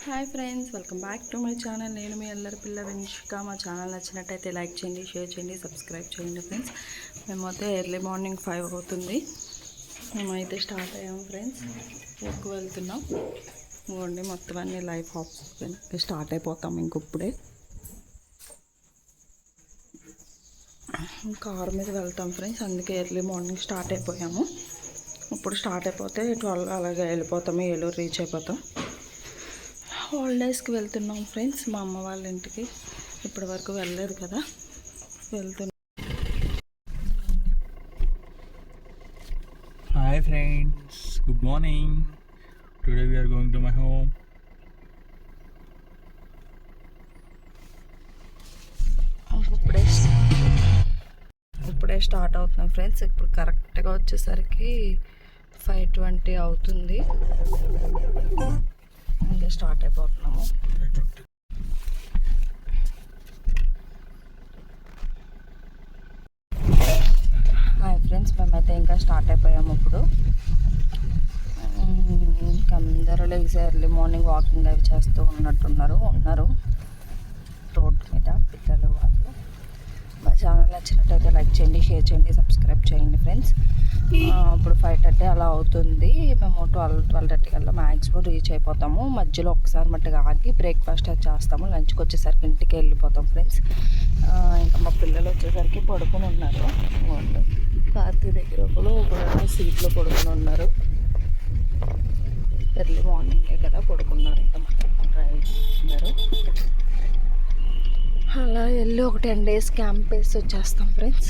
Hi friends, welcome back to my channel. నేను మీ అల్లరి పిల్ల వెంచిక. మా ఛానల్ నచ్చినట్టయితే లైక్ చేయండి, షేర్ చేయండి, సబ్స్క్రైబ్ చేయండి ఫ్రెండ్స్. మేమైతే ఎర్లీ మార్నింగ్ 5 అవుతుంది. మేమైతే స్టార్ట్ అయ్యాము ఫ్రెండ్స్. వర్క్ వెళ్తున్నాం. ఇవ్వండి మొత్తం అన్ని లైఫ్ హాప్స్ స్టార్ట్ అయిపోతాం ఇంకొప్పుడే. కార్ మీద వెళ్తాం ఫ్రెండ్స్, అందుకే ఎర్లీ మార్నింగ్ స్టార్ట్ అయిపోయాము. ఇప్పుడు స్టార్ట్ అయిపోతే 12 అలాగే వెళ్ళిపోతాము, ఏలూరు రీచ్ అయిపోతాం. హాలిడేస్కి వెళ్తున్నాం ఫ్రెండ్స్, మా అమ్మ వాళ్ళ ఇంటికి. ఇప్పటి వరకు వెళ్ళలేదు కదా, వెళ్తున్నాం. Hi friends, good morning. Today we are going to my home. ఇప్పుడే స్టార్ట్ అవుతున్నాం ఫ్రెండ్స్. ఇప్పుడు కరెక్ట్గా వచ్చేసరికి 5:20 అవుతుంది. ఇంకా స్టార్ట్ అయిపోతున్నాము. హాయ్ ఫ్రెండ్స్, మేమైతే ఇంకా స్టార్ట్ అయిపోయాము. ఇప్పుడు ఇంకా అందరూ లేచి ఎర్లీ మార్నింగ్ వాకింగ్ అవి చేస్తూ ఉన్నారు రోడ్ మీద పిల్లలు వాళ్ళు. మా ఛానల్ నచ్చినట్టయితే లైక్ చేయండి, షేర్ చేయండి, సబ్స్క్రైబ్ చేయండి ఫ్రెండ్స్. ఇప్పుడు 5:30 అలా అవుతుంది. మేము 12:30 కల్లా మ్యాక్సిమం రీచ్ అయిపోతాము. మధ్యలో ఒకసారి మట్టుగా ఆగి బ్రేక్ఫాస్ట్ అది చేస్తాము. లంచ్కి వచ్చేసరికి ఇంటికి వెళ్ళిపోతాం ఫ్రెండ్స్. ఇంకా మా పిల్లలు వచ్చేసరికి పడుకొని ఉన్నారు. వాళ్ళు కార్తీ దగ్గర ఒకరు సీట్లో పడుకొని ఉన్నారు. ఎర్లీ మార్నింగే కదా పడుకున్నారు. ఇంకా డ్రైవ్ చేస్తున్నారు. అలా వెళ్ళి ఒక 10 days క్యాంప్ వేసి వచ్చేస్తాం ఫ్రెండ్స్.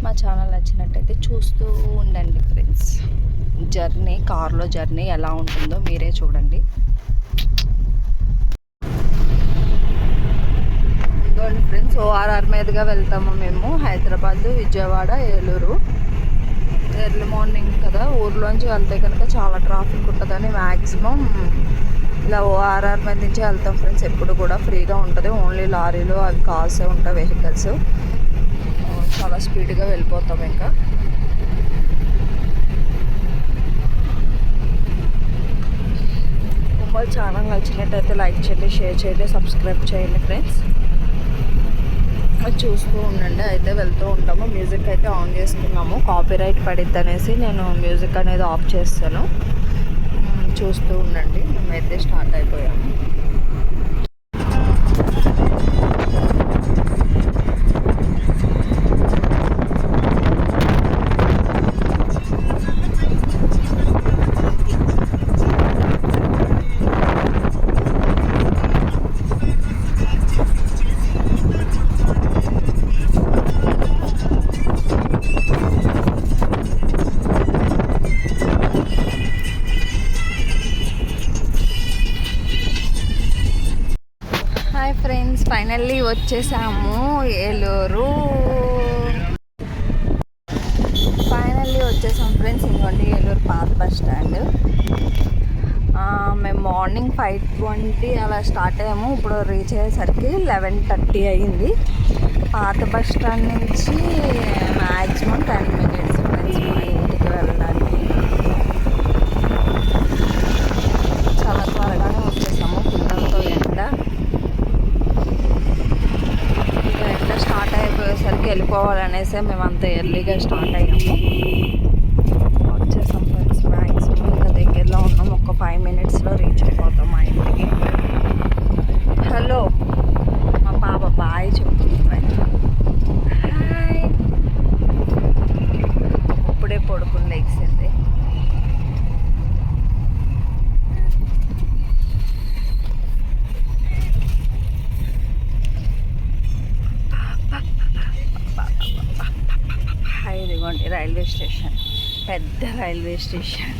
మా ఛానల్ నచ్చినట్టయితే చూస్తూ ఉండండి ఫ్రెండ్స్. కార్లో జర్నీ ఎలా ఉంటుందో మీరే చూడండి. ఇదిగోండి ఫ్రెండ్స్, ORR మీదుగా వెళ్తాము మేము. హైదరాబాద్, విజయవాడ, ఏలూరు. ఎర్లీ మార్నింగ్ కదా, ఊర్లోంచి వెళ్తే కనుక చాలా ట్రాఫిక్ ఉంటుందని మ్యాక్సిమం ఇలా ORR మీద నుంచి వెళ్తాం ఫ్రెండ్స్. ఎప్పుడు కూడా ఫ్రీగా ఉంటుంది. ఓన్లీ లారీలు అవి కార్సే ఉంటాయి, వెహికల్స్. చాలా స్పీడ్గా వెళ్ళిపోతాం. ఇంకా మా ఛానల్ నచ్చినట్టయితే లైక్ చేయండి, షేర్ చేయండి, సబ్స్క్రైబ్ చేయండి ఫ్రెండ్స్. చూస్తూ ఉండండి. అయితే వెళ్తూ ఉంటాము. మ్యూజిక్ అయితే ఆన్ చేసుకున్నాము. కాపీరైట్ పడిద్ది అనేసి నేను మ్యూజిక్ అనేది ఆఫ్ చేస్తాను. చూస్తూ ఉండండి. మేమైతే స్టార్ట్ అయిపోయాము. ఫ్రెండ్స్, ఫైనల్లీ వచ్చేసాము ఏలూరు. ఫ్రెండ్స్, ఇంకోండి ఏలూరు పాత బస్ స్టాండ్. మేము మార్నింగ్ 5:20 అలా స్టార్ట్ అయ్యాము. ఇప్పుడు రీచ్ అయ్యేసరికి 11:30 అయ్యింది. పాత బస్ స్టాండ్ నుంచి మ్యాక్సిమం 10 minutes ఫ్రెండ్స్ మా ఇంటికి వెళ్ళడానికి. చాలా త్వరగానే వచ్చేసాము. పిల్లలతో ఎండ స్టార్ట్ అయిపోయేసరికి వెళ్ళిపోవాలనేసి మేము అంత ఎర్లీగా స్టార్ట్ అయ్యాము. వచ్చేసాం ఫ్రెండ్స్. మ్యాక్సిమం ఇంకా దగ్గరలో ఉన్నాం. ఒక 5 minutesలో రీచ్ అయిపోతాం మా ఇంటికి. హలో, మా పాప బాయ్ చెప్తుంది. హాయ్. ఇప్పుడే పడుకుని లేచింది. ఇదిగోండి రైల్వే స్టేషన్. పెద్ద railway station,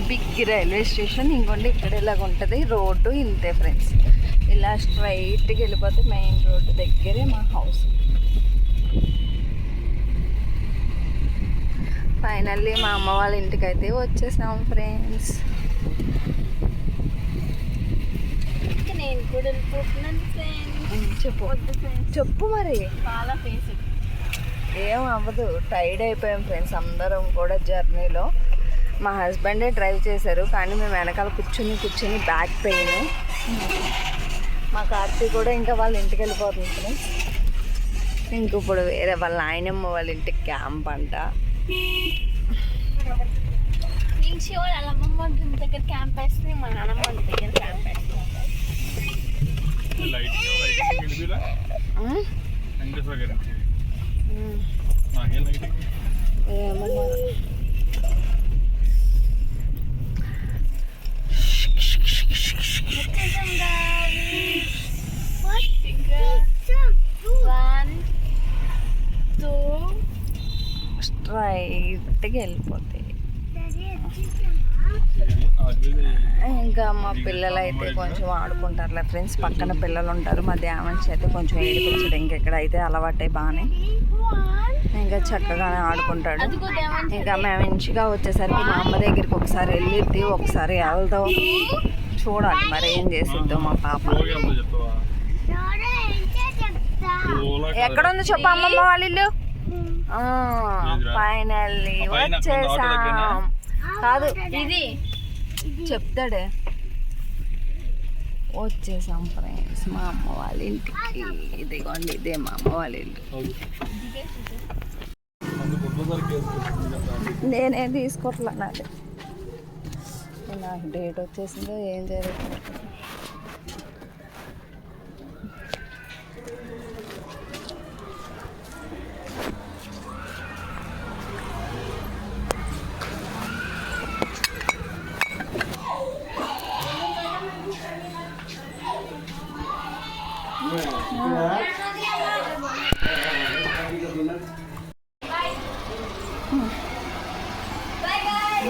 big railway station. ఇంకోండి ఇక్కడ ఇలాగ ఉంటుంది రోడ్డు. ఇంతే ఫ్రెండ్స్, ఇలా స్ట్రైట్గా వెళ్ళిపోతే మెయిన్ రోడ్డు దగ్గరే మా హౌస్. ఫైనల్లీ మా అమ్మ వాళ్ళ ఇంటికి అయితే వచ్చేసాం ఫ్రెండ్స్. నేను కూడా వెళ్ళిపోతున్నాను ఫ్రెండ్స్. చెప్పు మరి. చాలా ఫేస్ ఏం అవ్వదు, టైర్డ్ అయిపోయాం ఫ్రెండ్స్ అందరం కూడా జర్నీలో. మా హస్బెండే డ్రైవ్ చేశారు కానీ మేము వెనకాల కూర్చుని బ్యాక్ పెయిన్. మా కార్తీ కూడా ఇంకా వాళ్ళ ఇంటికి వెళ్ళిపోతుంది ఫ్రెండ్స్. ఇంక ఇప్పుడు వేరే వాళ్ళ ఆయనమ్మ వాళ్ళ ఇంటికి క్యాంప్ అంట. వాళ్ళ అమ్మమ్మ దగ్గర క్యాంప్ వేస్తుంది, మా నాన్నమ్మ దగ్గర క్యాంప్ వేస్తుంది. స్ట్రైట్గా వెళ్ళిపోతాయి. ఇంకా మా పిల్లలు అయితే కొంచెం ఆడుకుంటారులే ఫ్రెండ్స్. పక్కన పిల్లలు ఉంటారు. మా ధ్యామంచి అయితే కొంచెం ఏడిపించడం ఇంకెక్కడైతే అలవాటే బాగానే, ఇంకా చక్కగానే ఆడుకుంటాడు. ఇంకా మేము మంచిగా వచ్చేసరికి మా అమ్మ దగ్గరికి ఒకసారి వెళ్ళిద్ది, ఒకసారి వెళ్దాం. చూడాలి మరి ఏం చేసిద్దో మా పాప. ఎక్కడుందో చెప్పు అమ్మమ్మ వాళ్ళ ఇల్లు. ఫైనల్లీ వచ్చేసాం. కాదు ఇది చెప్తాడే. వచ్చేసాం ఫ్రెండ్స్ మా అమ్మ వాళ్ళ ఇంటికి. ఇదిగోండి, ఇదే మా అమ్మ వాళ్ళ ఇల్లు. నేనేం తీసుకోవట్లే, నాకు డేట్ వచ్చేసిందో ఏం జరుగుతుంది.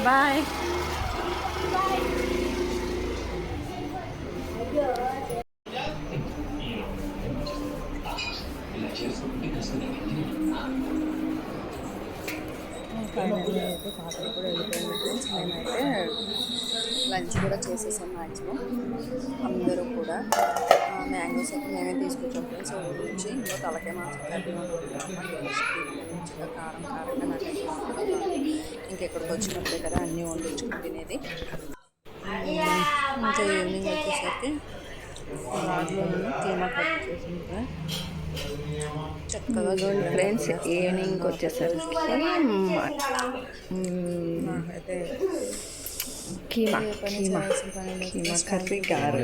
బాయ్. ఫైనల్లీ అయితే పాప కూడా వెళ్ళిపోయింది ఫ్రెండ్స్. మేమైతే లంచ్ కూడా చేసేసాం మ్యాక్సిమం అందరూ కూడా. మ్యాంగోస్ అయితే మేమే తీసుకొచ్చాం ఫ్రెండ్స్ ఊరి నుంచి. ఇంకో తలకాయ మాత్రం కర్రీ మంచిగా కారం కారంగా నాకైతే ఇంకెక్కడికి వచ్చినప్పుడే కదా అన్నీ వండించుకుని తినేది. ఇంకా ఈవినింగ్ వచ్చేసరికి రాడ్లో కీమా కట్ చేసింది చక్కగా. చూడండి ఫ్రెండ్స్, ఈవినింగ్కి వచ్చేసరికి అయితే కీమా కర్రీ గారు.